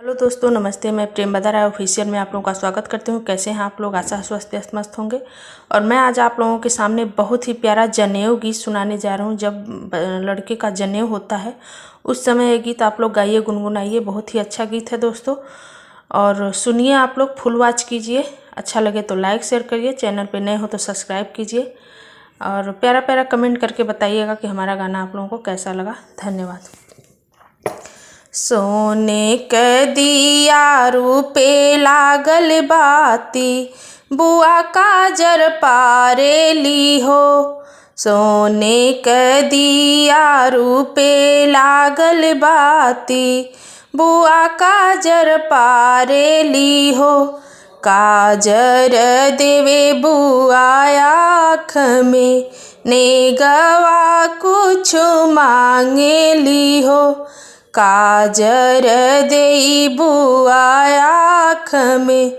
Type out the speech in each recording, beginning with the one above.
Hello दोस्तों, नमस्ते। मैं प्रेम बदारा ऑफिशियल में आप लोगों का स्वागत करती हूँ। कैसे हैं आप लोग? आशा स्वस्थ मस्त होंगे। और मैं आज आप लोगों के सामने बहुत ही प्यारा जनेऊ गीत सुनाने जा रहा हूँ। जब लड़के का जनेऊ होता है उस समय ये गीत आप लोग गाइए, गुनगुनाइए। बहुत ही अच्छा गीत है दोस्तों, और सुनिए आप लोग, फुल वॉच कीजिए। अच्छा लगे तो लाइक शेयर करिए, चैनल पर नए हो तो सब्सक्राइब कीजिए, और प्यारा प्यारा कमेंट करके बताइएगा कि हमारा गाना आप लोगों को कैसा लगा। धन्यवाद। सोने क दिया रूपे लागल बाती, बुआ काजर पारेली हो। सोने क दिया रूपे लागल बाती, बुआ काजर पारेली हो। काजर देवे बुआ आँख में, नेगवा कुछ मांगेली हो। काजर देई बुआ आँख में,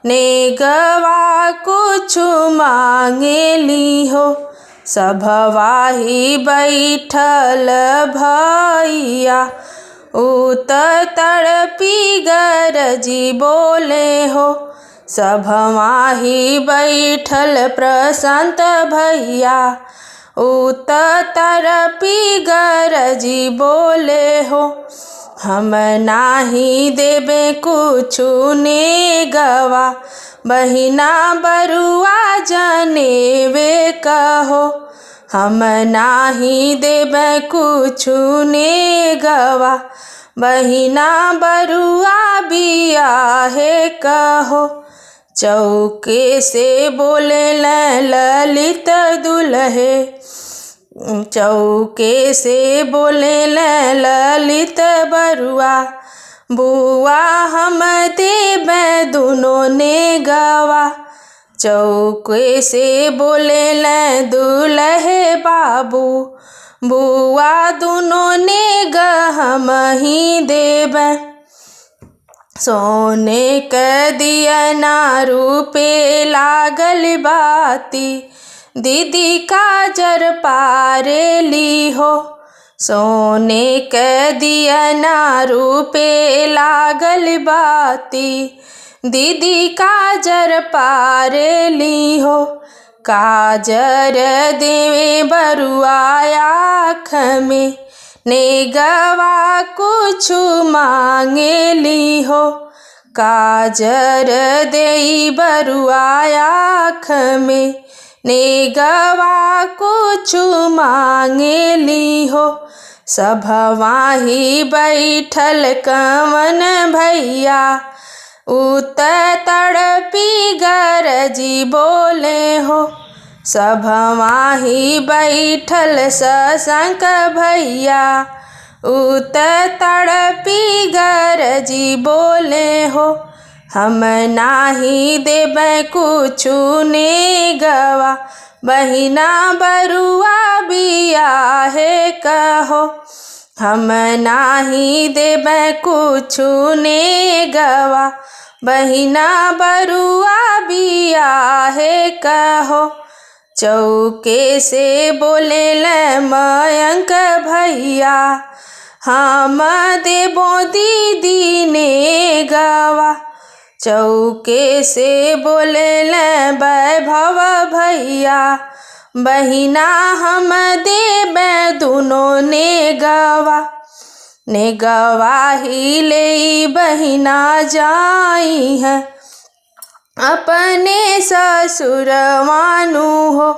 नेगवा कुछ मांगेली हो। सभवा ही बैठल भैया, उत तड़पी गरजी बोले हो। सभवा ही बैठल प्रशांत भैया, उत तड़पी गरजी बोले हो। हम नाही देबे कुछु नेगवा, बहिना बरुआ जनेवे कहो। हम नाही देबे कुछु नेगवा, बहिना बरुआ बियाहे कहो। चौके से बोले ललित दुल्हे, चौके से बोले ललित बरुआ। बुआ हम देबे दुनो नेगवा। चौके से बोले दुल्हे बाबू, बुआ दुनो नेग हम ही देबे। सोने क दिया रूपे लागल बाती, दीदी काजर पारेली हो। सोने क दिया रूपे लागल बाती, दीदी काजर पारेली हो। काजर देवे बरुआ आँख में, नेगवा कुछ मांगेली हो। काजर देई बरुआ आँख में, नेगवा कुछ मांगेली हो। सभवा ही बैठल कवन भैया, उत तड़पी गरजी बोले हो। सभवा ही बैठल शशांक भैया, उत तड़पी गरजी बोले हो। हम नाही देबे कुछु नेगवा, बहिना बरुआ बियाहे कहो। हम नाही देबे कुछु नेगवा, बहिना बरुआ बियाहे कहो। चौके से बोले मयंक भैया, हम देबो दीदी नेगवा। चौके से बोले वैभव भैया, बहिना हम देबे दुनो नेगवा। नेगवा ही ले बहिना जाई है, अपने ससुर मानू हो।